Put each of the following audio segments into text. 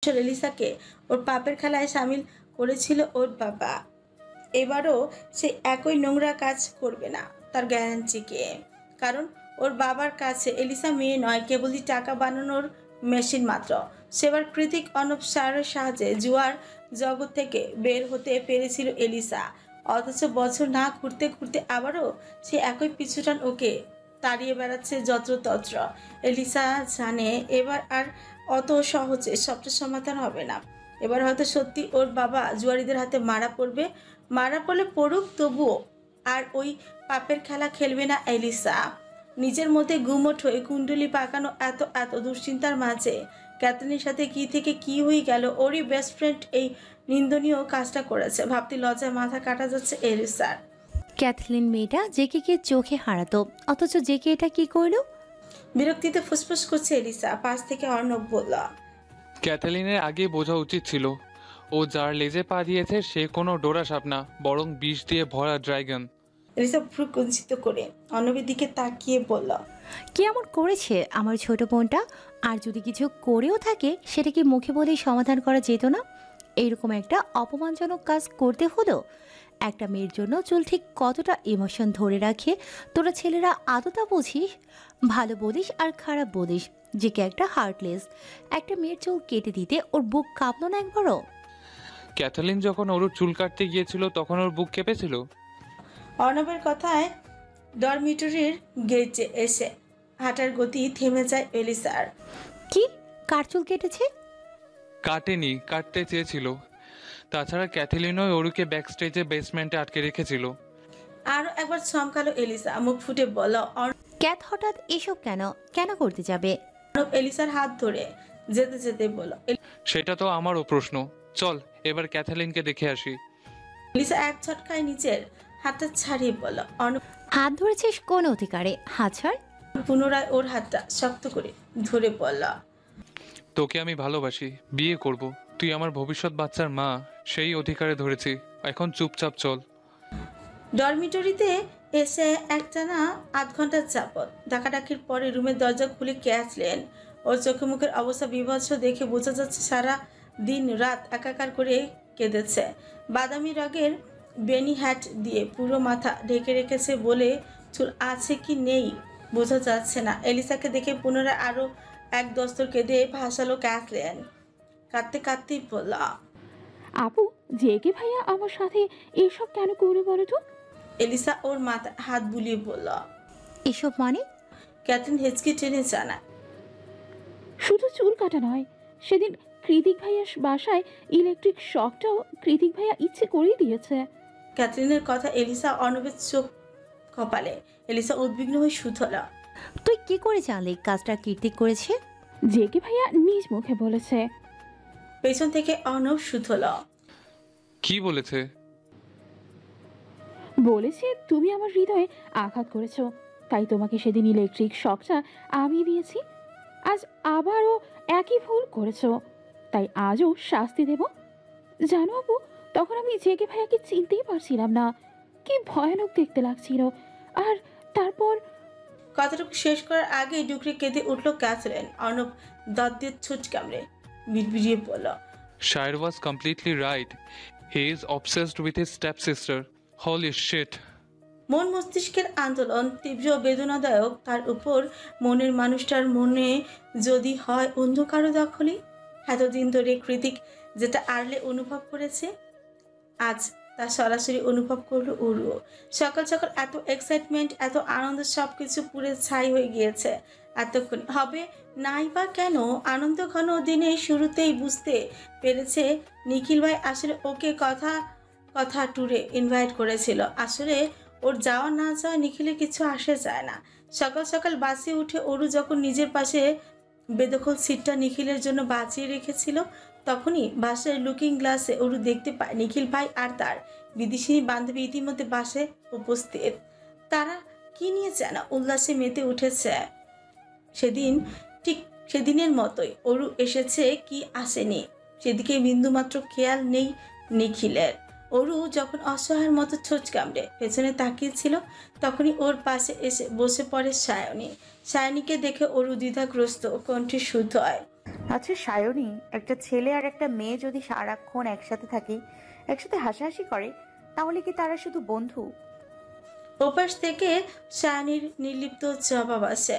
এলিসাকে ওর পাপের খেলায় সামিল করেছিল ওর বাবা। এবারও সে একই নোংরা কাজ করবে না, তার গ্যারান্টি কে। কারণ ওর বাবার কাছে এলিসা মেয়ে নয়, কেবলই টাকা বানানোর মেশিন মাত্র। সেবার কৃতিক অনবসারের সাহায্যে জুয়ার জগৎ থেকে বের হতে পেরেছিল এলিসা, অথচ বছর না ঘুরতে ঘুরতে আবারও সে একই পিছুটান ওকে তাড়িয়ে বেড়াচ্ছে যত্রতত্র। এলিসা জানে এবার আর অত সহজে সবটা সমাধান হবে না। এবার হয়তো সত্যি ওর বাবা জুয়ারিদের হাতে মারা পড়বে। মারা পড়লে পড়ুক, তবুও আর ওই পাপের খেলা খেলবে না এলিসা। নিজের মধ্যে গুমট হয়ে কুণ্ডলি পাকানো এত এত দুশ্চিন্তার মাঝে ক্যাথরিনের সাথে কি থেকে কি হয়ে গেল। ওরই বেস্ট ফ্রেন্ড এই নিন্দনীয় কাজটা করেছে, ভাবতে লজ্জায় মাথা কাটা যাচ্ছে এলিসার। ক্যাথলিন মেয়েটা জেকে চোখে হারাতো, অথচ জেকে এটা কি করলো? বিরক্তিতে ফুসফুস করছে এলিসা। পাশ থেকে অর্ণব বলল, ক্যাথালিনের আগে বোঝা উচিত ছিল, ও যার লেজে পা দিয়েছে সে কোনো ডোরা সাপ না, বরং বিষ দিয়ে ভরা ড্রাগন। এলিসা ভ্রু কুঞ্চিত করে অর্ণবের দিকে তাকিয়ে বলল, কি এমন করেছে আমার ছোট বোনটা? আর যদি কিছু করেও থাকে সেটা কি মুখে বলেই সমাধান করা যেত না? এইরকম একটা অপমানজনক কাজ করতে হলো? একটা মেয়ের জন্য চুল ঠিক কতটা ইমোশন ধরে রাখে তোরা ছেলেরা আদতা বুঝিস? ভালো বলিস আর খারাপ বলিস। যে কে একটা হার্টলেস, একটা মেয়ের চুল কেটে দিতে ওর বুক কাঁপলো না একবারও? ক্যাথালিন যখন ওর চুল কাটতে গিয়েছিল তখন ওর বুক কেঁপেছিল। অর্ণবের কথায় ডরমিটরির গেটে এসে হাঁটার গতি থেমে যায় এলিসার। কি? কার চুল কেটেছে? কাটেনি, কাটতে চেয়েছিল। তাছাড়া ক্যাথালিনও ওরুকে ব্যাক স্টেজে বেসমেন্টে আটকে রেখেছিল। আরো একবার চমকালো এলিসা, মুখ ফুটে বলল। ক্যাথ হঠাৎ এসব কেন কেন করতে যাবে? অর্ণব এলিসার হাত ধরে যেতে যেতে বলল, সেটা তো আমারও প্রশ্ন। চল এবার ক্যাথালিনকে দেখে আসি। এলিসা এক ঝটকায় নিচের হাতটা ছাড়িয়ে বলল। অর্ণব হাত ধরেছিস কোন অধিকারে? হাত ছাড়। পুনরায় ওর হাতটা শক্ত করে ধরে বলল, তোকে আমি ভালোবাসি, বিয়ে করব। তুই আমার ভবিষ্যৎ বাচ্চার মা, সেই অধিকারে ধরেছি। এখন চুপচাপ চল। ডরমিটরিতে এসে একটানা আধ ঘন্টার যাবৎ ডাকাডাকির পরে রুমের দরজা খুলে ক্যাথলিন। ওর চোখে মুখের অবস্থা বিভৎস দেখে বোঝা যাচ্ছে সারা দিন রাত একাকার করে কেঁদেছে। বাদামি রঙের বেনি হ্যাট দিয়ে পুরো মাথা ঢেকে রেখেছে বলে চুল আছে কি নেই বোঝা যাচ্ছে না। এলিসাকে দেখে পুনরায় আরো এক দস্তর কেঁদে ভাসালো ক্যাথলিন। কাঁদতে কাঁদতেই বলল, আপু, জেকে ভাইয়া আমার সাথে এসব কেন করে বলো তো? এলিসা ওর মাথা হাত বুলিয়ে বলল। এসব মানে? ক্যাথরিন হেঁচকি টেনে জানায়, শুধু চুল কাটা নয়, সেদিন কৃতিক ভাইয়ার বাসায় ইলেকট্রিক শকটাও কৃতিক ভাইয়া ইচ্ছে করেই দিয়েছে। ক্যাথরিনের কথা এলিসা অর্ণবের চোখ কপালে। এলিসা উদ্বিগ্ন হয়ে শুধল, তুই কি করে জানলি কাজটা কীর্তি করেছে? জেকে ভাইয়া নিজ মুখে বলেছে। পেছন থেকে অর্ণব শুধল, কি বলেছে? বলেছে তুমি আমার হৃদয়ে আঘাত করেছো, তাই তোমাকে সেদিন ইলেকট্রিক শকটা আমি দিয়েছি। আজ আবারও একই ভুল করেছো, তাই আজও শাস্তি দেব। জানো আপু, তখন আমি জেকে ভাইয়াকে চিনতেই পারছিলাম না, কি ভয়ানক দেখতে লাগছিল। আর তারপর কথাটুকু শেষ করার আগেই ডুকরে কেঁদে উঠল ক্যাথরিন। অর্ণব দাঁত দিয়ে ছুট কামড়ে বিড়বিড়িয়ে বলল, Shair was completely right. He is obsessed with his stepsister. Holy shit. মন মস্তিষ্কের আন্দোলন তীব্র বেদনাদায়ক। তার উপর মনের মানুষটার মনে যদি হয় অন্ধকারও দখলই। এতদিন ধরে কৃতিক যেটা আড়লে অনুভব করেছে, আজ তা সরাসরি অনুভব করলো উরুও। সকাল সকাল এত এক্সাইটমেন্ট, এত আনন্দ, সবকিছু পুরে ছাই হয়ে গিয়েছে এতক্ষণ। হবে নাই বা কেন? আনন্দ ঘন দিনে শুরুতেই বুঝতে পেরেছে নিখিল ভাই আসলে ওকে কথা কথা ট্যুরে ইনভাইট করেছিল। আসলে ওর যাওয়া না যাওয়া নিখিলের কিছু আসে যায় না। সকাল সকাল বাসে উঠে অরু যখন নিজের পাশে বেদখল সিটটা নিখিলের জন্য বাঁচিয়ে রেখেছিল, তখনই বাসের লুকিং গ্লাসে অরু দেখতে পায় নিখিল ভাই আর তার বিদেশিনী বান্ধবী ইতিমধ্যে বাসে উপস্থিত। তারা কি নিয়ে যেন উল্লাসে মেতে উঠেছে। সেদিন ঠিক সেদিনের মতোই অরু এসেছে কি আসেনি সেদিকে বিন্দুমাত্র খেয়াল নেই নিখিলের। অরু যখন অসহায়ের মতো ছোট কামড়ে পেছনে তাকিয়েছিল, তখনই ওর পাশে এসে বসে পড়ে সায়নী। সায়নীকে দেখে অরু দ্বিধাগ্রস্ত কণ্ঠে শুদ্ধ হয়, আচ্ছা সায়নী, একটা ছেলে আর একটা মেয়ে যদি সারাক্ষণ একসাথে থাকে, একসাথে হাসাহাসি করে, তাহলে কি তারা শুধু বন্ধু? ওপাশ থেকে সায়নীর নির্লিপ্ত জবাব আসে।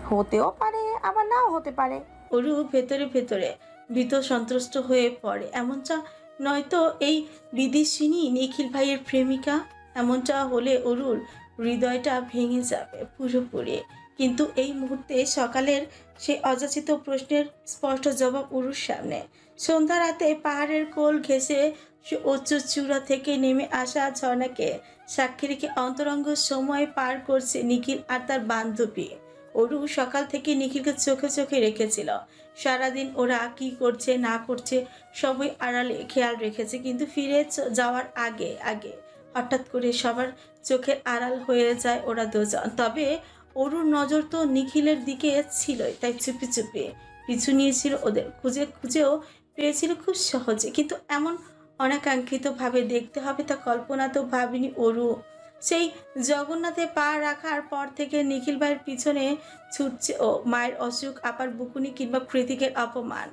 হতেও পারে, আবার নাও হতে পারে। অরু ভেতরে ভেতরে ভীত সন্ত্রস্ত হয়ে পড়ে। এমনটা নয়তো এই বিদেশিনী নিখিল ভাইয়ের প্রেমিকা? এমনটা হলে অরুর হৃদয়টা ভেঙে যাবে পুরোপুরি। কিন্তু এই মুহূর্তে সকালের সেই অযাচিত প্রশ্নের স্পষ্ট জবাব অরুর সামনে। সন্ধ্যা রাতে পাহাড়ের কোল ঘেঁষে সে উচ্চ চূড়া থেকে নেমে আসা ঝর্ণাকে সাক্ষী রেখে অন্তরঙ্গ সময় পার করছে নিখিল আর তার বান্ধবী। অরু সকাল থেকে নিখিলকে চোখে চোখে রেখেছিল। সারাদিন ওরা কি করছে না করছে সবই আড়ালে খেয়াল রেখেছে, কিন্তু ফিরে যাওয়ার আগে আগে হঠাৎ করে সবার চোখের আড়াল হয়ে যায় ওরা দুজন। তবে অরুর নজর তো নিখিলের দিকে ছিলই, তাই চুপি চুপি পিছু নিয়েছিল ওদের। খুঁজে খুঁজেও পেয়েছিল খুব সহজে, কিন্তু এমন অনাকাঙ্ক্ষিতভাবে দেখতে হবে তা কল্পনা তো ভাবিনি অরু। সেই জগন্নাথে পা রাখার পর থেকে নিখিল ভাইয়ের পিছনে ছুটছে ও। মায়ের অসুখ, আপার বুকুনি কিংবা কৃতিকের অপমান,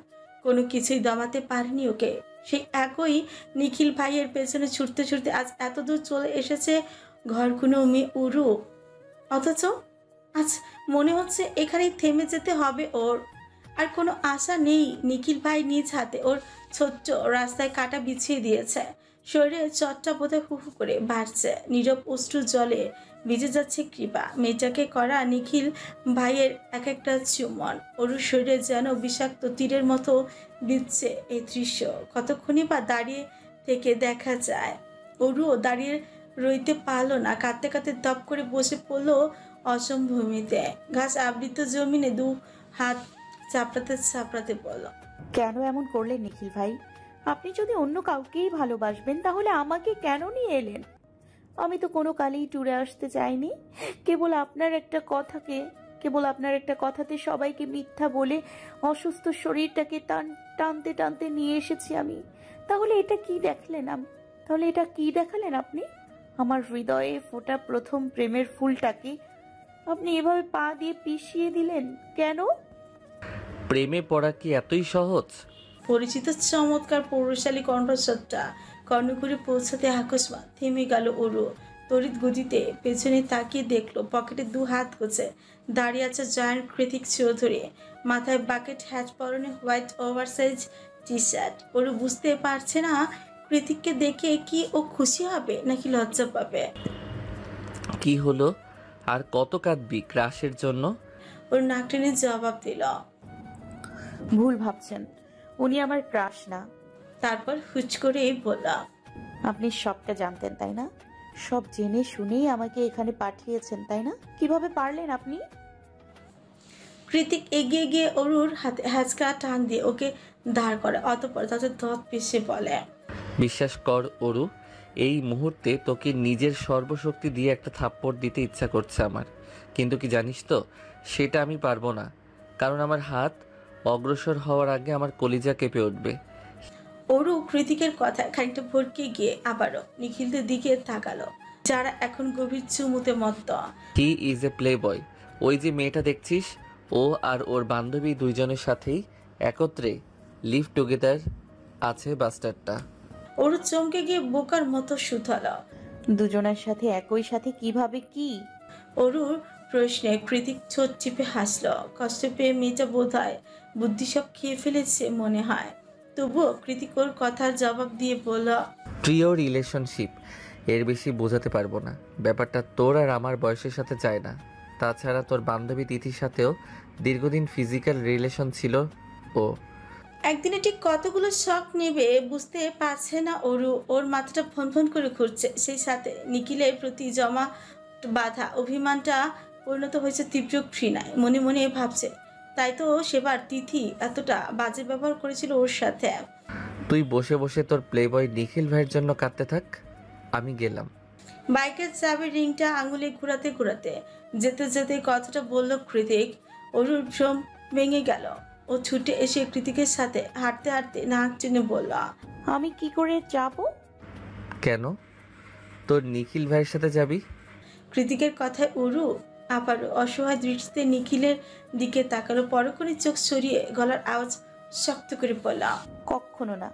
কোনো কিছুই দমাতে পারেনি ওকে। সেই একই নিখিল ভাইয়ের পেছনে ছুটতে ছুটতে আজ এতদূর চলে এসেছে ঘরকুনো মেয়ে অরু। অথচ আজ মনে হচ্ছে এখানেই থেমে যেতে হবে ওর। আর কোনো আশা নেই। নিখিল ভাই নিজ হাতে ওর ছোট্ট রাস্তায় কাটা বিছিয়ে দিয়েছে। শরীরে চটটা বোধহয় হুহু করে বাড়ছে। নীরব অশ্রু জলে ভিজে যাচ্ছে কৃপা। মেয়েটাকে করা নিখিল ভাইয়ের এক একটা চুম্বন অরুর শরীরে যেন বিষাক্ত তীরের মতো বিচ্ছে। এই দৃশ্য কতক্ষণই বা দাঁড়িয়ে থেকে দেখা যায়। অরুও দাঁড়িয়ে রইতে পারলো না। কাঁদতে কাঁদতে দপ করে বসে পড়লো অসমভূমিতে। ঘাস আবৃত জমিনে দু হাত চাপড়াতে চাপড়াতে বলল, কেন এমন করলেন নিখিল ভাই? আপনি যদি অন্য কাউকেই ভালোবাসবেন তাহলে আমাকে কেন নিয়ে এলেন? আমি তো কোনো কালেই ট্যুরে আসতে চাইনি। কেবল আপনার একটা কথাতে সবাইকে মিথ্যা বলে অসুস্থ শরীরটাকে টানতে টানতে নিয়ে এসেছি আমি। তাহলে এটা কি দেখালেন আপনি? আমার হৃদয়ে ফোটা প্রথম প্রেমের ফুলটাকে আপনি এভাবে পা দিয়ে পিষিয়ে দিলেন কেন? প্রেমে পড়া কি এতই সহজ? পরিচিত চমৎকার পৌরশালী কণ্ঠস্বরটা কর্ণকুড়ি পৌঁছাতে আকস্মাৎ থেমে গেল অরু। তড়িৎ গতিতে পেছনে তাকিয়ে দেখলো পকেটে দু হাত গোছে দাঁড়িয়ে আছে জয়ান কৃতিক চৌধুরী। মাথায় বাকেট হ্যাট, পরনে white oversize T shirt. Aru বুঝতে পারছে না কৃতিককে দেখে কি ও খুশি হবে নাকি লজ্জা পাবে। কি হলো? আর কত কাঁদবি ক্রাশের জন্য? ওর নাক টেনে জবাব দিল, ভুল ভাবছেন, উনি আমার ক্রাশ না। তারপর হুচ করেই বলল, আপনি সবটা জানতেন তাই না? সব জেনে শুনেই আমাকে এখানে পাঠিয়েছেন তাই না? কিভাবে পারলেন আপনি? কৃতিক এগিয়ে গিয়ে অরুর হাতে হ্যাচকা টান দিয়ে ওকে দাঁড় করে। অতঃপর তাদের দাঁত পিষে বলে, বিশ্বাস কর অরু, এই মুহূর্তে তোকে নিজের সর্বশক্তি দিয়ে একটা থাপ্পড় দিতে ইচ্ছা করছে আমার, কিন্তু কি জানিস তো সেটা আমি পারবো না। কারণ আমার হাত অগ্রসর হওয়ার আগে আমার কলিজা কেঁপে উঠবে। অরু কৃতিকের কথায় খানিকটা ভরকে গিয়ে আবারও নিখিলদের দিকে তাকালো, যারা এখন গভীর চুমুতে মত্ত। হি ইজ এ প্লে বয়। ওই যে মেয়েটা দেখছিস, ও আর ওর বান্ধবী দুইজনের সাথেই একত্রে লিভ টুগেদার আছে বাস্টারটা। অরু চমকে গিয়ে বোকার মতো শুধালো, দুজনের সাথে একই সাথে কিভাবে কি? অরুর প্রশ্নে কৃতিক ছোট চিপে হাসলো। কষ্ট পেয়ে মেয়েটা বোধ হয় বুদ্ধি সব খেয়ে ফেলেছে মনে হয়। তবুও কৃতিক ওর কথার জবাব দিয়ে বলল, প্রিয় রিলেশনশিপ, এর বেশি বোঝাতে পারবো না। ব্যাপারটা তোর আর আমার বয়সের সাথে যায় না। তাছাড়া তোর বান্ধবী তিথির সাথেও দীর্ঘদিন ফিজিক্যাল রিলেশন ছিল ও। একদিনে ঠিক কতগুলো শখ নেবে বুঝতে পারছে না অরু। ওর মাথাটা ফনফন করে ঘুরছে। সেই সাথে নিখিলের প্রতি জমা বাধা অভিমানটা পরিণত হয়েছে তীব্র ঘৃণায়। মনে মনে ভাবছে, তাই তো সেবার তিথি এতটা বাজে ব্যবহার করেছিল ওর সাথে। তুই বসে বসে তোর প্লেবয় নিখিল ভাইয়ের জন্য কাঁদতে থাক, আমি গেলাম। বাইকের চাবির রিংটা আঙুলে ঘুরাতে ঘুরাতে যেতে যেতে কথাটা বলল কৃতিক। অরুর ভ্রম ভেঙে গেল। ও ছুটে এসে কৃতিকের সাথে হাঁটতে হাঁটতে নাক টেনে বলল, আমি কি করে যাব? কেন? তোর নিখিল ভাইয়ের সাথে যাবি? কৃতিকের কথায় অরু আবারও অসহায় দৃষ্টিতে নিখিলের দিকে তাকালো, পরক্ষণে চোখ সরিয়ে গলার আওয়াজ শক্ত করে বলল, কখনো না।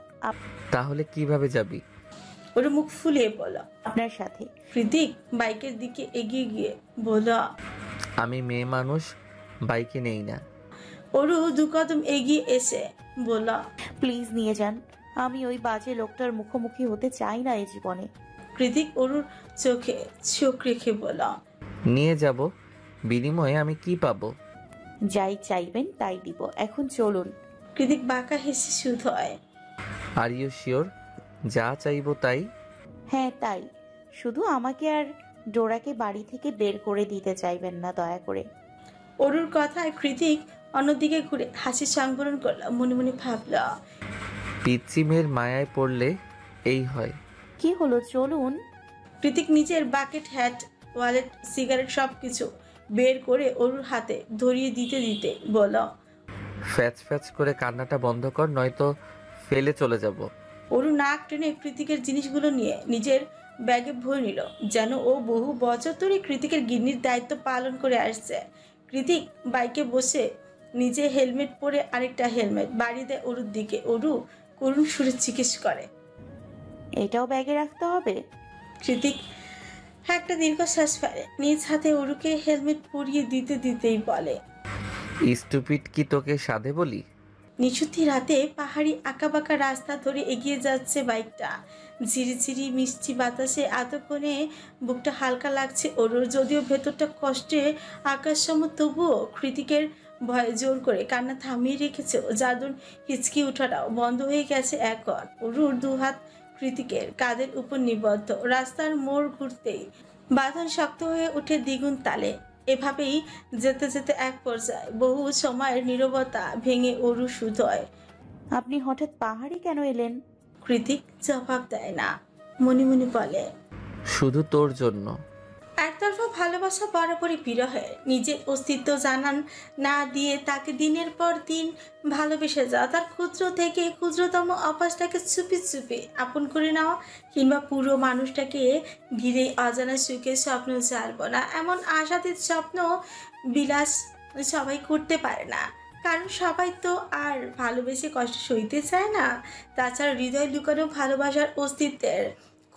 তাহলে কিভাবে যাবি? ওর মুখ ফুলিয়ে বলল, আপনার সাথে। কৃতিক বাইকের দিকে এগিয়ে গিয়ে বলল, আমি মেয়ে মানুষ, বাইকে নেই না। ওরু দু কদম এগিয়ে এসে বলল, প্লিজ নিয়ে যান, আমি ওই বাজে লোকটার মুখোমুখি হতে চাই না এই জীবনে। কৃতিক ওরুর চোখে চোখ রেখে বলল, নিয়ে যাব, বিনিময়ে আমি কি পাবো? যাই চাইবেন তাই দিব, এখন চলুন। কৃতিক বাঁকা হেসে শুধু হয়, আর ইউ শিওর? যা চাইবো তাই? হ্যাঁ তাই, শুধু আমাকে আর ডোরাকে বাড়ি থেকে বের করে দিতে চাইবেন না দয়া করে। অরুর কথায় কৃতিক অন্যদিকে ঘুরে হাসি সংবরণ করল, মনে মনে ভাবল, পিচ্চি মেয়ের মায়ায় পড়লে এই হয়। কি হলো, চলুন। কৃতিক নিজের বাকেট, হ্যাট, ওয়ালেট, সিগারেট সবকিছু বের করে অরুর হাতে ধরিয়ে দিতে দিতে বলল, ফ্যাচ ফ্যাচ করে কান্নাটা বন্ধ কর, নয়তো ফেলে চলে যাব। অরু নাক টেনে কৃতিকের জিনিসগুলো নিয়ে নিজের ব্যাগে ভরে নিল, যেন ও বহু বছর ধরে কৃতিকের গিন্নির দায়িত্ব পালন করে আসছে। কৃতিক বাইকে বসে নিজে হেলমেট পরে আরেকটা হেলমেট বাড়ি দেয় অরুর দিকে। অরু করুণ সুরে জিজ্ঞেস করে, এটাও ব্যাগে রাখতে হবে? কৃতিক একটা দীর্ঘশ্বাস ফেলে, নিজ হাতে অরুকে হেলমেট পরিয়ে দিতে দিতেই বলে, স্টুপিড কি তোকে সাধে বলি? নিশুতি রাতে পাহাড়ি আঁকাবাঁকা রাস্তা ধরে এগিয়ে যাচ্ছে বাইকটা। ঝিরিঝিরি মিষ্টি বাতাসে এতক্ষণে বুকটা হালকা লাগছে ওরুর, যদিও ভেতরটা কষ্টে আকাশসম, তবুও কৃতিকের ভয়ে জোর করে কান্না থামিয়ে রেখেছে। যাদুর হিচকি ওঠাটাও বন্ধ হয়ে গেছে এখন। ওরুর দুহাত কৃতিকের কাঁধের উপর নিবদ্ধ। রাস্তার মোড় ঘুরতেই বাঁধন শক্ত হয়ে ওঠে দ্বিগুণ তালে। এভাবেই যেতে যেতে এক পর্যায়ে বহু সময়ের নীরবতা ভেঙে অরু শুধয়। আপনি হঠাৎ পাহাড়ে কেন এলেন? কৃতিক জবাব দেয় না, মনে মনে বলে, শুধু তোর জন্য। একতরফা ভালোবাসা বরাবরই বিরহে, নিজের অস্তিত্ব জানান না দিয়ে তাকে দিনের পর দিন ভালোবেসে যাওয়া, তার ক্ষুদ্র থেকে ক্ষুদ্রতম অভ্যাসটাকে চুপি চুপি আপন করে নেওয়া, কিংবা পুরো মানুষটাকে ঘিরে অজানা সুখের স্বপ্ন জানব না, এমন আশাতীত স্বপ্ন বিলাস সবাই করতে পারে না, কারণ সবাই তো আর ভালোবেসে কষ্ট সইতে চায় না। তাছাড়া হৃদয় লুকানো ভালোবাসার অস্তিত্বের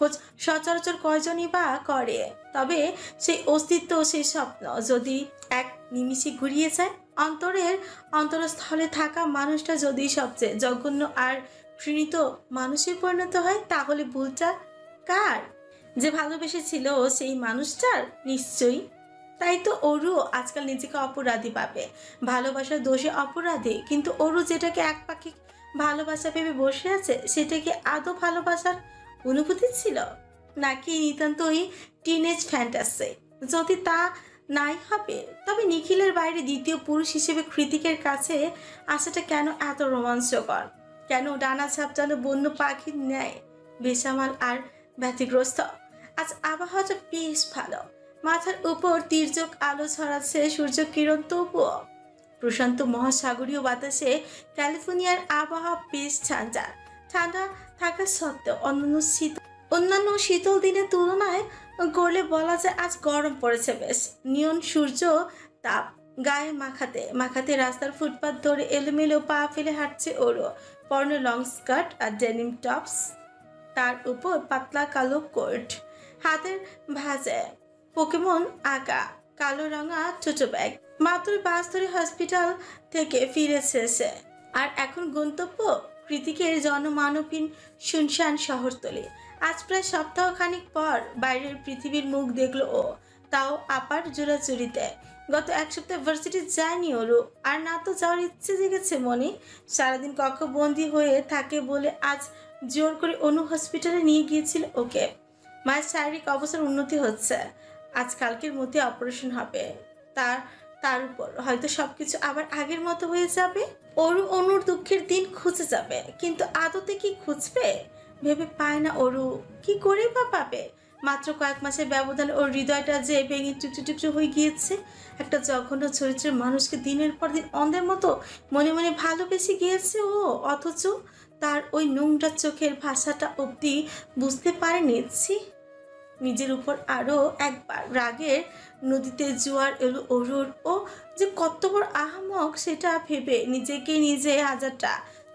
খোঁজ সচরাচর কয়জনই বা করে? তবে সেই অস্তিত্ব, সেই স্বপ্ন যদি এক নিমিষে ঘুরিয়ে যায়, অন্তরের অন্তরস্থলে থাকা মানুষটা যদি সবচেয়ে জঘন্য আর ঘৃণিত মানুষে পরিণত হয়, তাহলে ভুলটা কার? যে ভালোবেসেছিল সেই মানুষটার? নিশ্চয়ই। তাই তো অরু আজকাল নিজেকে অপরাধী ভাবে, ভালোবাসার দোষে অপরাধী। কিন্তু অরু যেটাকে একপাক্ষিক ভালোবাসা ভেবে বসে আছে, সেটা কি আদৌ ভালোবাসার অনুভূতি ছিল, নাকি নিতান্তই টিনেজ ফ্যান্টাসি? যদি তা নাই হবে, তবে নিখিলের বাইরে দ্বিতীয় পুরুষ হিসেবে কৃতিকের কাছে আসাটা কেন এত রোমাঞ্চকর? কেন ডানা ঝাপটানো বন্য পাখির ন্যায় বেসামাল আর ব্যতিগ্রস্ত? আজ আবহাওয়াটা বেশ ভালো, মাথার উপর তির্যক আলো ছড়াচ্ছে সূর্য কিরণ, তবুও প্রশান্ত মহাসাগরীয় বাতাসে ক্যালিফোর্নিয়ার আবহাওয়া বেশ ঠান্ডা। ঠান্ডা থাকা সত্ত্বেও অন্যান্য শীতল দিনের তুলনায় করলে বলা যায় আজ গরম পড়েছে বেশ। নিয়ন সূর্য তাপ গায়ে মাখাতে মাখাতে রাস্তার ফুটপাত ধরে এলোমেলো পা ফেলে হাঁটছে ওরও। পরনে লং স্কার্ট আর ডেনিম টপস, তার উপর পাতলা কালো কোট, হাতের ভাঁজে পোকেমন আঁকা কালো রঙা ছোট ব্যাগ। মাত্র বাস ধরে হসপিটাল থেকে ফিরেছে সে, আর এখন গন্তব্য কৃতিকের জনমানবহীন শুনশান শহরতলি। আজ প্রায় সপ্তাহখানিক পর বাইরের পৃথিবীর মুখ দেখলো ও, তাও আপার জোড়াচুরিতে। গত এক সপ্তাহ ভার্সিটি যায়নি ওরু, আর না তো যাওয়ার ইচ্ছে জেগেছে মনে। সারাদিন কক্ষবন্দি হয়ে থাকে বলে আজ জোর করে অনু হসপিটালে নিয়ে গিয়েছিল ওকে। মায়ের শারীরিক অবস্থার উন্নতি হচ্ছে, আজ কালকের মধ্যে অপারেশন হবে। তার উপর হয়তো সবকিছু আবার আগের মতো হয়ে যাবে। অরু অনুর দুঃখের দিন খুঁজে যাবে, কিন্তু আদতে কি খুঁজবে ভেবে পায় না অরু। কি করে বা পাবে? মাত্র কয়েক মাসের ব্যবধানে ওর হৃদয়টা যে ভেঙে টুকটু টুকটু হয়ে গিয়েছে। একটা জঘন্য চরিত্রের মানুষকে দিনের পর দিন অন্ধের মতো মনে মনে ভালোবেসে গিয়েছে ও, অথচ তার ওই নোংরা চোখের ভাষাটা অবধি বুঝতে পারেনি। নিজের উপর আরো একবার রাগের নদীতে জোয়ার এলো অরুর। ও যে কত বড় আহামক সেটা ভেবে নিজেকে নিজে হাজারটা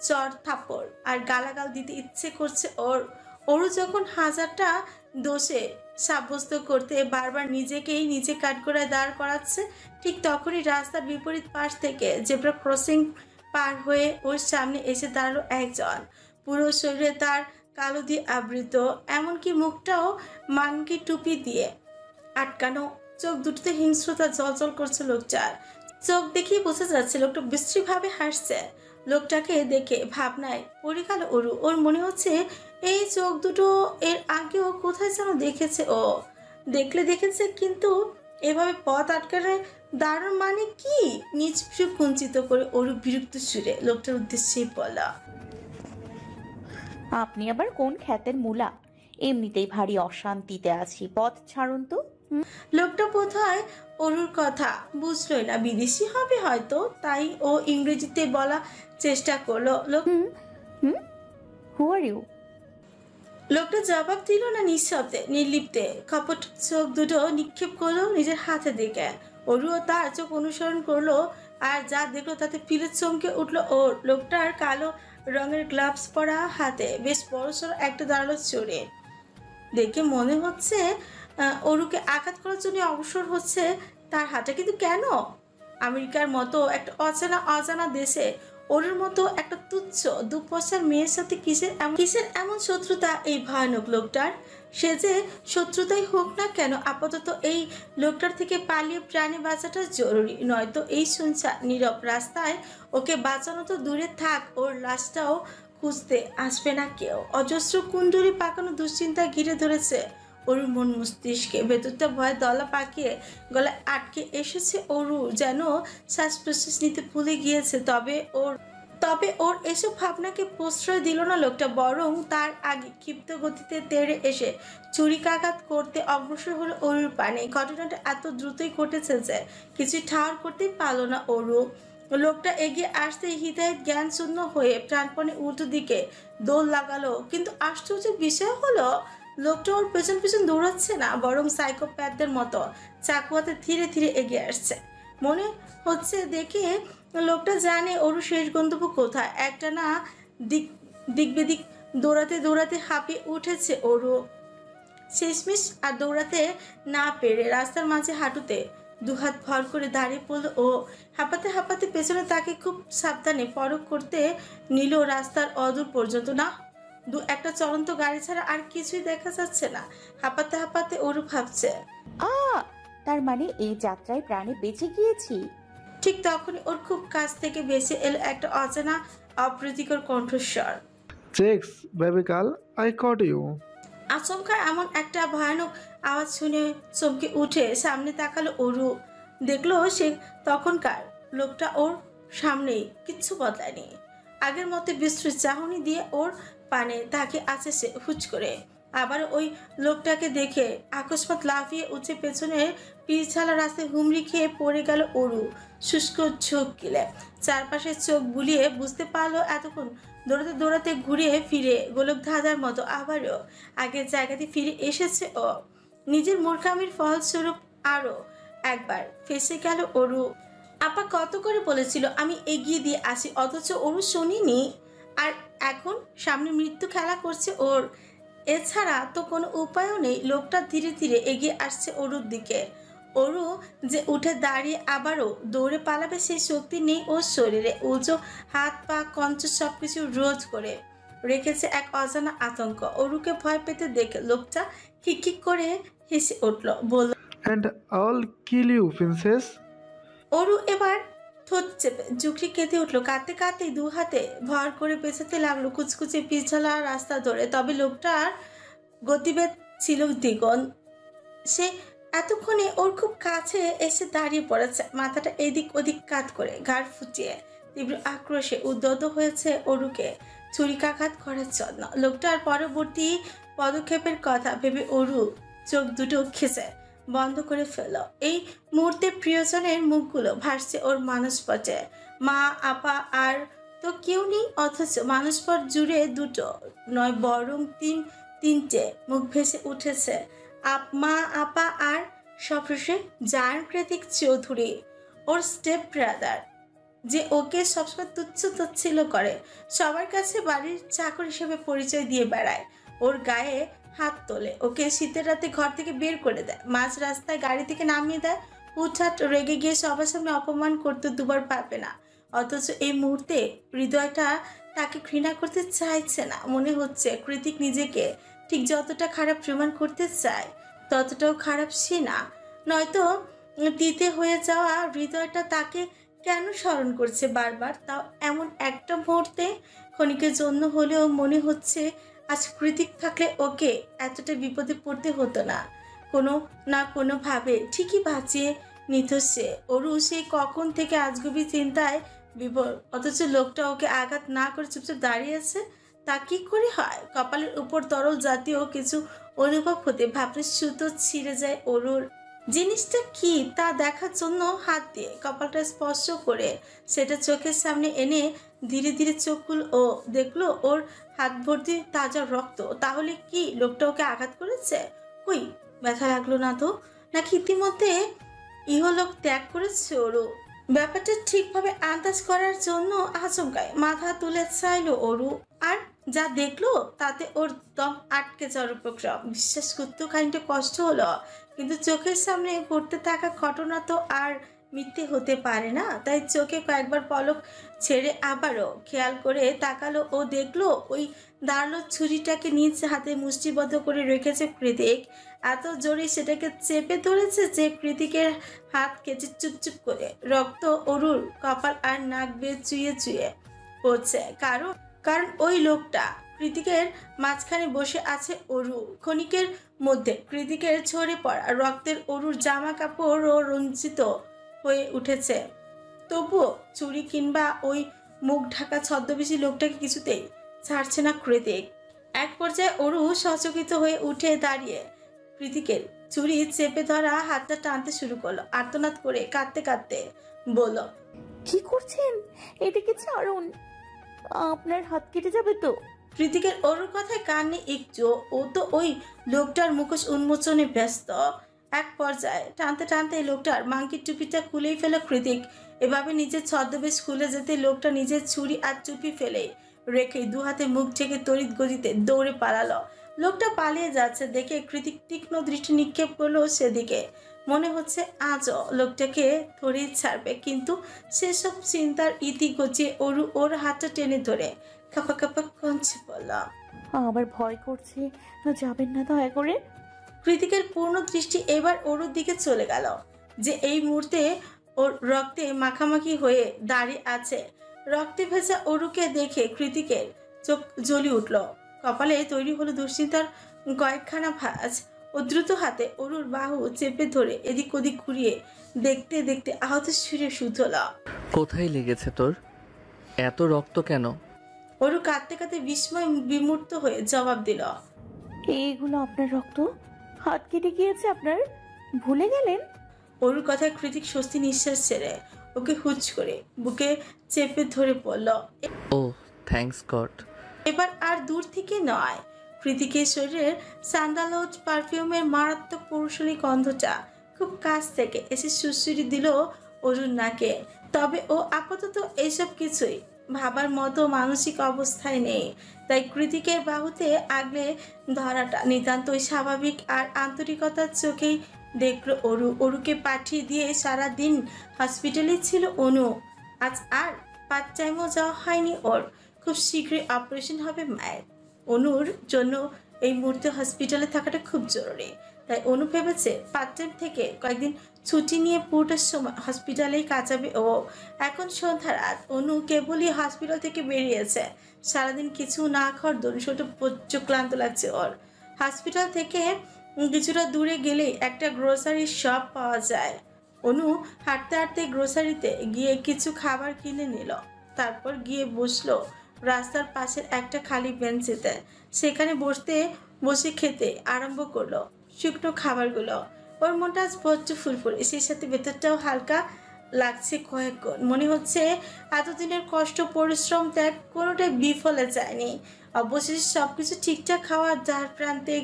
চর থাপ্পড় আর গালাগাল দিতে ইচ্ছে করছে ওর। অরু যখন হাজারটা দোষে সাব্যস্ত করতে বারবার নিজেকেই নিজে কাঠগড়ায় দাঁড় করাচ্ছে, ঠিক তখনই রাস্তার বিপরীত পাশ থেকে জেব্রা ক্রসিং পার হয়ে ওর সামনে এসে দাঁড়ালো একজন। পুরো শরীরে তার কালো দিয়ে আবৃত, এমনকি মুখটাও মাংকি টুপি দিয়ে আটকানো। চোখ দুটোতে হিংস্রতা জলজল করছে লোকটার। চোখ দেখেই বোঝা যাচ্ছে লোকটা বিশ্রীভাবে হাসছে। লোকটাকে দেখে ভাবনায় পড়ে গেল অরু। ওর মনে হচ্ছে এই চোখ দুটো এর আগেও কোথায় যেন দেখেছে ও। দেখেছে, কিন্তু এভাবে পথ আটকানো দাঁড়ানোর মানে কি? নিজ ভ্রু কুঞ্চিত করে অরু বিরক্ত সুরে লোকটার উদ্দেশ্যেই বলা, আপনি আবার কোন খ্যাতের মূলা? এমনিতেই ভারী অশান্তিতে আছি, পথ ছাড়ুন তো। লোকটা বোধহয় অরুর কথা বুঝলই না, বিদেশি হবে হয়তো, তাই ও ইংরেজিতে বলা চেষ্টা করলো। হু আর ইউ? লোকটা জবাব দিল না, নিঃশব্দে নির্লিপ্তে কপট চোখ দুটো নিক্ষেপ করলো নিজের হাতে দিকে। অরুও তার চোখ অনুসরণ করলো, আর যা দেখলো তাতে পিলে চমকে উঠলো ওর। লোকটার কালো রঙের গ্লাভস পরা হাতে বেশ বড়সড় একটা দাঁড়ালো চড়ে। দেখে মনে হচ্ছে অরুকে আঘাত করার জন্য অবসর হচ্ছে তার হাতে। কিন্তু কেন? আমেরিকার মতো একটা অজানা দেশে ওর মতো একটা তুচ্ছ দুপয়সার মেয়ের সাথে কিসের এমন শত্রুতা এই ভয়ানক লোকটার? সে যে শত্রুতাই হোক না কেন, আপাতত এই লোকটার থেকে পালিয়ে প্রাণে বাঁচাটা জরুরি। নয়তো এই শুনছা নীরব রাস্তায় ওকে বাঁচানো তো দূরে থাক, ওর লাশটাও খুঁজতে আসবে না কেউ। অজস্র কুণ্ডলি পাকানো দুশ্চিন্তা ঘিরে ধরেছে অরুর মন মস্তিষ্কে। ভেতরটা ভয়ে দলা পাকিয়ে গলায় আটকে এসেছে অরু, যেন শ্বাস প্রশ্বাস নিতে ভুলে গিয়েছে। তবে ওর এসব ভাবনাকে প্রশ্রয় দিল না লোকটা, বরং তার আগে ক্ষিপ্ত গতিতে তেড়ে এসে ছুরিকাঘাত করতে অগ্রসর হলো অরুর পানে। ঘটনাটা এত দ্রুতই ঘটেছে যে কিছুই ঠাহর করতেই পারল না অরু। লোকটা এগিয়ে আসতে হৃদয়ের জ্ঞান শূন্য হয়ে প্রাণপণে উল্টো দিকে দৌড় লাগালো। কিন্তু আশ্চর্যের বিষয় হলো লোকটা ওর পেছন পেছন দৌড়াচ্ছে না, বরং সাইকোপ্যাথদের মতো চাকুয়াতে ধীরে ধীরে এগিয়ে আসছে। মনে হচ্ছে দেখে লোকটা জানে ওর শেষ গন্তব্য কোথায়। একটা না দিক বেদিক দৌড়াতে হাঁপিয়ে উঠেছে ওরও। শেষমেশ আর দৌড়াতে না পেরে রাস্তার মাঝে হাঁটুতে দুহাত ভর করে দাঁড়িয়ে পড়লো ও। হাঁপাতে পেছনে তাকে খুব সাবধানে পরখ করতে নিল রাস্তার অদূর পর্যন্ত। না, একটা চলন্ত গাড়ি ছাড়া আর কিছুই দেখা যাচ্ছে না। হাঁপাতে ওরও ভাবছে, তার মানে এই যাত্রায় প্রাণে বেঁচে গিয়েছি। ঠিক তখনই ওর খুব কাছ থেকে ভেসে এলো একটা অজানা অপ্রীতিকর কণ্ঠস্বর। চেক্স baby girl, I caught you. আচমকা এমন একটা ভয়ানক আওয়াজ শুনে চমকে উঠে সামনে তাকালো অরু। দেখলো সে তখনকার লোকটা ওর সামনেই, কিচ্ছু বদলায়নি। আগের মতো বিস্তৃত চাহনি দিয়ে ওর পানে তাকে আছে সে হুচ করে। আবার ওই লোকটাকে দেখে আকস্মাৎ লাফিয়ে উঠে পেছনে পিছালা রাস্তায় হুমড়ি খেয়ে পড়ে গেল অরু। শুষ্ক চোখ গিলে চারপাশে চোখ বুলিয়ে বুঝতে পারলো এতক্ষণ দৌড়াতে ঘুরে ফিরে গোলক ধাঁধার মতো আবারও আগের জায়গাতে ফিরে এসেছে ও। নিজের মূর্খামির ফলস্বরূপ আরো একবার ফেসে গেল অরু। আপা কত করে বলেছিল আমি এগিয়ে দিয়ে আসি, অথচ অরু শোনেনি। আর এখন সামনে মৃত্যু খেলা করছে ওর। এছাড়া তো কোনো উপায়ও নেই। লোকটা ধীরে ধীরে এগিয়ে আসছে অরুর দিকে। অরু যে উঠে দাঁড়িয়ে আবারও দৌড়ে পালাবে সেই শক্তি নেই ওর শরীরে। উজো হাত পা কঞ্চ সবকিছু রোধ করে রেখেছে এক অজানা আতঙ্ক। অরুকে ভয় পেতে দেখে লোকটা খিক করে হেসে উঠল, বলল, and I'll kill you princess. অরু এবার ঠোঁট চেপে জুকরি কেঁদে উঠলো। কাঁদতে দু হাতে ভর করে পেছাতে লাগলো কুচকুচে পিছলা রাস্তা ধরে। তবে লোকটার গতিবেগ ছিল দ্বিগুণ। সে এতক্ষণে ওর খুব কাছে এসে দাঁড়িয়ে পড়েছে, মাথাটা এদিক ওদিক কাত করে, ঘাড় ফুটিয়ে তীব্র আক্রোশে উদ্যত হয়েছে অরুকে ছুরিকাঘাত করার জন্য। লোকটার পরবর্তী পদক্ষেপের কথা ভেবে অরু চোখ দুটো খেসে বন্ধ করে ফেল। এই মুহূর্তে প্রিয়জনের মুখগুলো ভাসছে ওর মানসপটে। মা, আপা আর তো কেউ নেই, অথচ মানসপট জুড়ে দুটো নয় বরং তিনটে মুখ ভেসে উঠেছে। মা আপা আর সবশেষে জায়ান কৃতিক চৌধুরী, ওর স্টেপ ব্রাদার, যে ওকে সবসময় তুচ্ছ তচ্ছিল করে, সবার কাছে বাড়ির চাকর হিসেবে পরিচয় দিয়ে বেড়ায়, ওর গায়ে হাত তোলে, ওকে শীতের রাতে ঘর থেকে বের করে দেয়, মাঝ রাস্তায় গাড়ি থেকে নামিয়ে দেয়, হুটহাট রেগে গিয়ে সবার সামনে অপমান করতে দুবার পারবে না। অথচ এই মুহূর্তে হৃদয়টা তাকে ঘৃণা করতে চাইছে না। মনে হচ্ছে কৃতিক নিজেকে ঠিক যতটা খারাপ প্রমাণ করতে চায় ততটাও খারাপ সে না। নয়তো দিতে হয়ে যাওয়া হৃদয়টা তাকে কেন স্মরণ করছে বারবার, তাও এমন একটা মুহূর্তে। ক্ষণিকের জন্য হলেও মনে হচ্ছে আজ কৃতিক থাকলে ওকে এতটা বিপদে পড়তে হতো না। কোনো না কোনোভাবে ঠিকই বাঁচিয়ে নিত সে। অরু সেই কখন থেকে আজগুবি চিন্তায় বিভোর, অথচ লোকটা ওকে আঘাত না করে চুপচাপ দাঁড়িয়ে আছে। তা কি করে হয়? কপালের উপর তরল জাতীয় কিছু অনুভব হতে ভাবলে সুতো ছিঁড়ে যায় অরুর। জিনিসটা কি তা দেখার জন্য হাত দিয়ে কপালটা স্পর্শ করে সেটা চোখের সামনে এনে ধীরে ধীরে চোখ খুল ও দেখলো ওর হাত ভর্তি তাজা রক্ত। তাহলে কি লোকটা ওকে আঘাত করেছে? কই, ব্যথা লাগলো না তো? নাকি ইতিমধ্যে ইহলোক ত্যাগ করেছে অরু? ব্যাপারটা ঠিকভাবে আন্দাজ করার জন্য আচমকায় মাথা তুলে চাইলো অরু, আর যা দেখলো তাতে ওর দম আটকে যাওয়ার উপক্রম। বিশ্বাস করতেও খানিকটা কষ্ট হলো, কিন্তু চোখের সামনে ঘটতে থাকা ঘটনা তো আর মিথ্যে হতে পারে না। তাই চোখে কয়েকবার পলক ছেড়ে আবারও খেয়াল করে তাকালো ও দেখলো ওই ধারালো ছুরিটাকে নিজ হাতে মুষ্টিবদ্ধ করে রেখেছে কৃতিক। এত জোরে সেটাকে চেপে ধরেছে যে কৃতিকের হাত কেটে চুপচুপ করে রক্ত অরুর কপাল আর নাক বেয়ে চুয়ে চুয়ে পড়ছে। কারণ ওই লোকটা কৃতিকের মাঝখানে বসে আছে অরু। ক্ষণিকের মধ্যে কৃতিকের ঝরে পড়া রক্তের অরুর জামা কাপড় ও রঞ্জিত হয়ে উঠেছে। তবুও চুরি কিংবা ওই মুখ ঢাকা ছদ্মবেশী লোকটাকে কিছুতেই ছাড়ছে না কৃতিক। এক পর্যায়ে অরু সচকিত হয়ে উঠে দাঁড়িয়ে কৃতিকের চুরি চেপে ধরা হাতটা টানতে শুরু করলো। আর্তনাদ করে কাঁদতে কাঁদতে বলল, কি করছেন? এদিকে ছাড়ুন, আপনার হাত কেটে যাবে তো। কৃতিকের অরুর কথায় কান নেই একটু। ও তো ওই লোকটার মুখোশ উন্মোচনে ব্যস্ত। এক পর্যায়ে টানতে টানতে লোকটার মাংকির টুপিটা খুলেই ফেল কৃতিক। এভাবে নিজের ছদ্মবেশ খুলে যেতে লোকটা নিজের ছুরি আর টুপি ফেলে রেখে দু হাতে মুখ ঢেকে তড়িৎ গতিতে দৌড়ে পালালো। লোকটা পালিয়ে যাচ্ছে দেখে কৃতিক তীক্ষ্ণ দৃষ্টি নিক্ষেপ করলো সেদিকে। মনে হচ্ছে আজও লোকটাকে ধরেই ছাড়বে, কিন্তু সেসব চিন্তার ইতি গজিয়ে অরু ওর হাতটা টেনে ধরে কাপা কাপা কঞ্চে বললাম, আমার ভয় করছে, যাবেন না দয়া করে। কৃতিকের পূর্ণ দৃষ্টি এবার অরুর দিকে চলে গেল, যে এই মুহূর্তে ওর রক্তে মাখামাখি হয়ে দাঁড়িয়ে আছে। রক্তে ভেজা অরুকে দেখে কৃতিকের চোখ জ্বলি উঠল। কপালে তৈরি হলো দুশ্চিন্তার কয়েকখানা ভাঁজ। ও দ্রুত হাতে অরুর বাহু চেপে ধরে এদিক ওদিক ঘুরিয়ে দেখতে দেখতে আহত সুরে শুধল, কোথায় লেগেছে তোর? এত রক্ত কেন? অরু কাঁদতে কাঁদতে বিস্ময় বিমূর্ত হয়ে জবাব দিল, এইগুলো আপনার রক্ত? হাত কেটে গিয়েছে আপনার? ভুলে গেলেন? অরুর কথায় কৃতিক স্বস্তি নিঃশ্বাস ছেড়ে ওকে হুচ করে বুকে চেপে ধরে পড়ল। ও থ্যাঙ্কস গড। এবার আর দূর থেকে নয়, কৃতিকের শরীরের স্যান্ডালউড পারফিউমের মারাত্মক পুরুষালী গন্ধটা খুব কাছ থেকে এসে সুশ্রী দিল অরুর নাকে। তবে ও আপাতত এইসব কিছুই ভাবার মতো মানসিক অবস্থায় নেই। তাই কৃতিকের বাহুতে আগলে ধরাটা নিতান্তই স্বাভাবিক আর আন্তরিকতার চোখেই দেখলো অরু। অরুকে পাঠিয়ে দিয়ে সারাদিন হসপিটালে ছিল অনু। আজ আর পার্ট টাইমও যাওয়া হয়নি ওর। খুব শীঘ্রই অপারেশন হবে মায়ের। অনুর জন্য এই মুহূর্তে হসপিটালে থাকাটা খুব জরুরি। তাই অনু ভেবেছে পার্ট টাইম থেকে কয়েকদিন ছুটি নিয়ে পুরোটার সময় হসপিটালেই কাটাবে ও। এখন সন্ধ্যা রাত, অনু কেবলই হসপিটাল থেকে বেরিয়েছে। সারাদিন কিছু না খাওয়ার দরুন ছোট প্রচুর ক্লান্ত লাগছে ওর। হসপিটাল থেকে কিছুটা দূরে গেলেই একটা গ্রোসারি শপ পাওয়া যায়। অনু হাঁটতে হাঁটতে গ্রোসারিতে গিয়ে কিছু খাবার কিনে নিল। তারপর গিয়ে বসলো রাস্তার পাশের একটা খালি বেঞ্চিতে। সেখানে বসে খেতে আরম্ভ করলো শুকনো খাবারগুলো। ওর মনটা আজ বড্ড ফুরফুরে, সেই সাথে ভেতরটাও হালকা লাগছে কয়েক গুণ। মনে হচ্ছে এতদিনের কষ্ট পরিশ্রম ত্যাগ কোনোটাই বিফলে যায়নি। অবশেষে সবকিছু ঠিকঠাক খাওয়া দ্বার প্রান্তে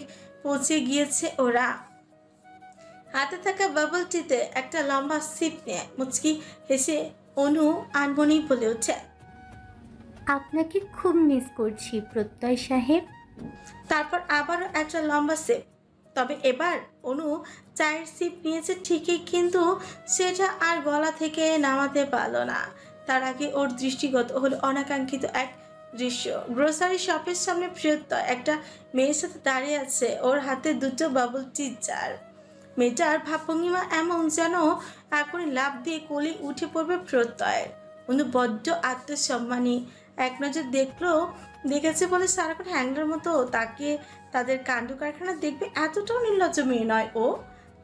পৌঁছে গিয়েছে ওরা। হাতে থাকা বাবল টিতে একটা লম্বা সিপ নিয়ে মুচকি হেসে অনু আনমনেই বলে ওঠে, আপনাকে খুব মিস করছি প্রত্যয় সাহেব। তারপর আবারও একটা লম্বা সিপ। তবে এবার অনু চায়ের সিপ নিয়েছে ঠিকই, কিন্তু সেটা আর গলা থেকে নামাতে পারল না। তার আগে ওর দৃষ্টিগত হলো অনাকাঙ্ক্ষিত এক দৃশ্য। গ্রোসারি শপের সামনে প্রিয়তয় একটা মেয়ের সাথে দাঁড়িয়ে আছে, ওর হাতে দুটো বাবল টি জার। মেয়েটার ভাবভঙ্গিমা এমন যেন এখনই লাফ দিয়ে কোলে উঠে পড়বে প্রত্যয়ের। অনু বড্ড আত্মসম্মানী। এক নজর দেখেছে বলে সারাক্ষণ হ্যাংলার মতো তাকে তাদের কাণ্ড কারখানা দেখবে, এতটাও নির্লজ্জ মেয়ে নয় ও।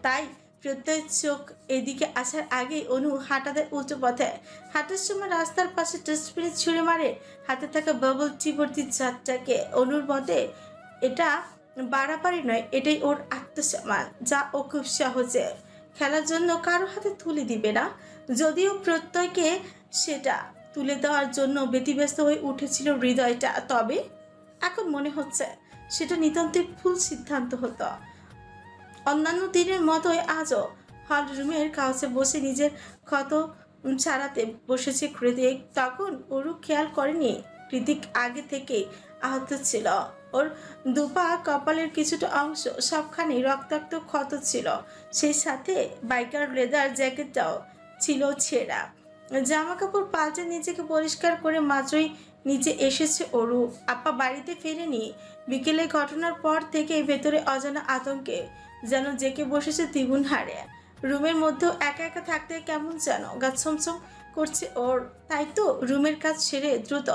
তাই প্রত্যয়ের চোখ এদিকে আসার আগেই অনু হাঁটা দেয় উল্টো পথে। হাঁটার সময় রাস্তার পাশে ডাস্টবিনে ছুঁড়ে মারে হাতে থাকা বাবল টি ভর্তি চারটাকে। অনুর মতে এটা বাড়াবাড়ি নয়, এটাই ওর আত্মসম্মান, যা ও খুব সহজে খেলার জন্য কারো হাতে তুলে দিবে না। যদিও প্রত্যয়কে সেটা তুলে দেওয়ার জন্য ব্যতিব্যস্ত হয়ে উঠেছিল হৃদয়টা, তবে এখন মনে হচ্ছে সেটা নিতান্তই ভুল সিদ্ধান্ত হতো। অন্যান্য দিনের মতোই আজও হল রুমের কাউচে বসে নিজের ক্ষত ছাড়াতে বসেছে কৃতিক। তখন ওরু খেয়াল করেনি কৃতিক আগে থেকেই আহত ছিল। ওর দুপা কপালের কিছুটা অংশ সবখানে রক্তাক্ত ক্ষত ছিল, সেই সাথে বাইকার লেদার জ্যাকেটটাও ছিল ছেঁড়া। জামা কাপড় পাল্টে নিজেকে পরিষ্কার করে মাত্রই নিচে এসেছে অরু। আপা বাড়িতে ফেরেনি। বিকেলে ঘটনার পর থেকে ভেতরে অজানা আতঙ্কে যেন জেকে বসেছে দ্বিগুণ হারে। রুমের মধ্যেও একা একা থাকতে কেমন যেন গা ছমছম করছে ওর। তাই তো রুমের কাজ সেরে দ্রুত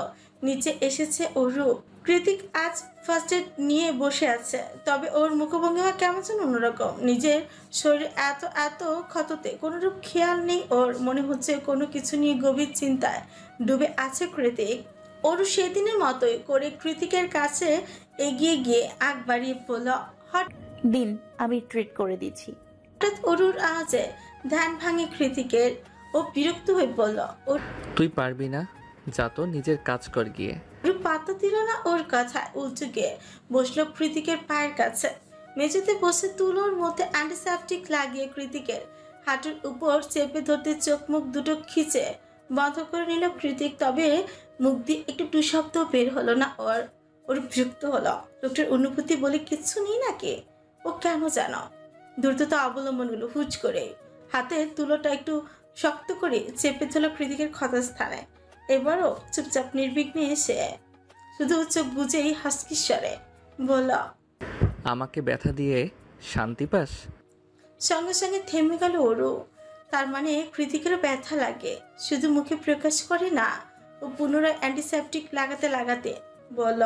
নিচে এসেছে অরু। কৃতিক আজ ফার্স্ট এড নিয়ে বসে আছে, তবে ওর মুখভঙ্গিমা কেমন যেন অন্যরকম। নিজের শরীরে এত এত ক্ষততে কোনোরূপ খেয়াল নেই ওর। মনে হচ্ছে কোনো কিছু নিয়ে গভীর চিন্তায় ডুবে আছে কৃতিক। ওর সেদিনের মতোই করে কৃতিকের কাছে এগিয়ে গিয়ে আগ বাড়িয়ে বলল, দিন, আমি ট্রিট করে দিচ্ছি। হঠাৎ অরুর আওয়াজে ধ্যান ভাঙে কৃতিকের। ও বিরক্ত হয়ে বলল, তুই পারবি না, যা তো নিজের কাজ কর গিয়ে। পাতা দিল না ওর কথায়, উল্টো গিয়ে বসলো কৃতিকের পায়ের কাছে। মেঝেতে বসে তুলোর মধ্যে অ্যান্টিসেপটিক লাগিয়ে কৃতিকের হাঁটুর উপর চেপে ধরতে চোখ মুখ দুটো খিচে বন্ধ করে নিল কৃতিক। তবে মুখ দিয়ে একটু টু শব্দ বের হলো না ওর। ওর বিরক্ত হলো। লোকটার অনুভূতি বলে কিচ্ছু নেই নাকি? ও কেন জানো দ্রুততা অবলম্বন হলো। হুচ করে হাতের তুলোটা একটু শক্ত করে চেপে ধরল কৃতিকের ক্ষতস্থানে। এবারও চুপচাপ নির্বিঘ্নে এসে শুধু চোখ বুঝেই হাসকিস্বরে বলল, আমাকে ব্যথা দিয়ে শান্তি পাস? সঙ্গে সঙ্গে থেমে গেল ওরও। তার মানে কৃতিকেরও ব্যথা লাগে, শুধু মুখে প্রকাশ করে না। ও পুনরায় অ্যান্টিসেপটিক লাগাতে লাগাতে বলল,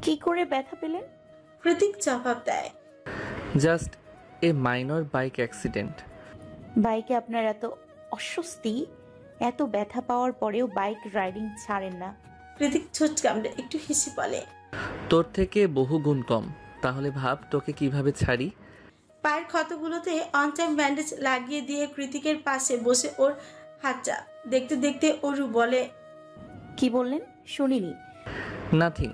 কি করে ব্যথা পেলেন? কৃতিক জবাব দেয়, just a minor bike accident. বাইকে আপনার এত অস্বস্তি, এত ব্যথা পাওয়ার পরেও বাইক রাইডিং ছাড়েন না। কৃতিক ঠোঁট কামড়ে একটু হেসে বলে, তোর থেকে বহু গুণ কম। তাহলে ভাব তোকে কিভাবে ছাড়ি। পায়ের ক্ষতগুলোতে অন টাইম ব্যান্ডেজ লাগিয়ে দিয়ে কৃতিকের পাশে বসে ওর হাতটা দেখতে দেখতে অরু বলে, কি বললেন শুনিনি। নাথিং।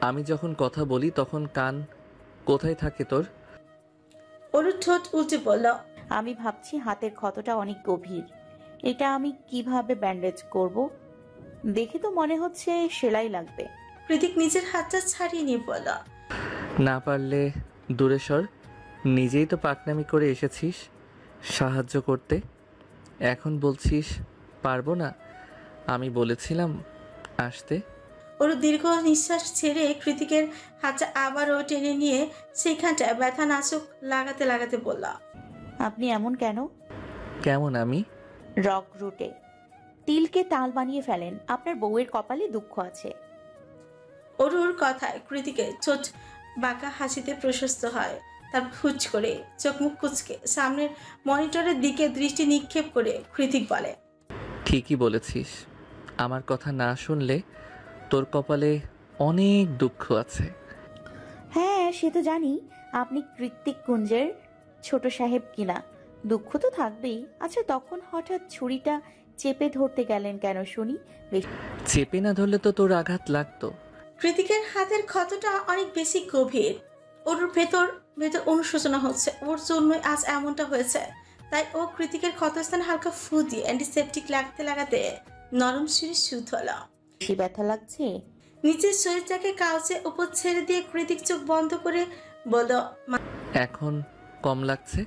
আমি যখন কথা বলি তখন কান কোথায় থাকে তোর? অরু ঠোঁট উল্টে বলল, আমি ভাবছি হাতের ক্ষতটা অনেক গভীর, এটা আমি কিভাবে ব্যান্ডেজ করব? দেখে তো মনে হচ্ছে সেলাই লাগবে। কৃতিক নিজের হাতটা ছাড়িয়ে নিয়ে বলল, না পারলে দূরে সর। নিজেই তো পাকনামি করে এসেছিস সাহায্য করতে, এখন বলছিস পারবো না? আমি বলেছিলাম আসতে। ওর দীর্ঘ নিঃশ্বাস ছেড়ে কৃতিকের হাতটা আবারও টেনে নিয়ে সেখানটায় ব্যথা নাশক লাগাতে লাগাতে বলল, আপনি এমন কেন? কেমন আমি? রক রুটে তিলকে তাল বানিয়ে ফেলেন। আপনার বউয়ের কপালে দুঃখ আছে। অরুর কথায় কৃতিকের ঠোঁট বাঁকা হাসিতে প্রশস্ত হয়। তার ফুচ করে চোখ মুখ কুচকে সামনের মনিটরের দিকে দৃষ্টি নিক্ষেপ করে কৃতিক বলে, ঠিকই বলেছিস। আমার কথা না শুনলে তোর কপালে অনেক দুঃখ আছে। হ্যাঁ সে তো জানি, আপনি কৃত্তিক কুঞ্জের ছোট সাহেব কিনা, দুঃখ তো থাকবেই। আচ্ছা তখন হঠাৎ ছুরিটা চেপে ধরতে গেলেন কেন শুনি? চেপে না ধরলে তো তোর আঘাত লাগতো। কৃতিকের হাতের ক্ষতটা অনেক বেশি গভীর। ওর ভেতর ভেতর অনুশোচনা হচ্ছে, ওর জন্যই আজ এমনটা হয়েছে। তাই ও কৃতিকের ক্ষতস্থানে হালকা ফু দিয়ে অ্যান্টিসেপটিক লাগাতে নরম শিরে শুধ হলো। বেশি ব্যথা লাগছে? নিচের শরীরটাকে কাউচে উপর ছেড়ে দিয়ে কৃতিক চোখ বন্ধ করে বলল, এখন কম লাগছে।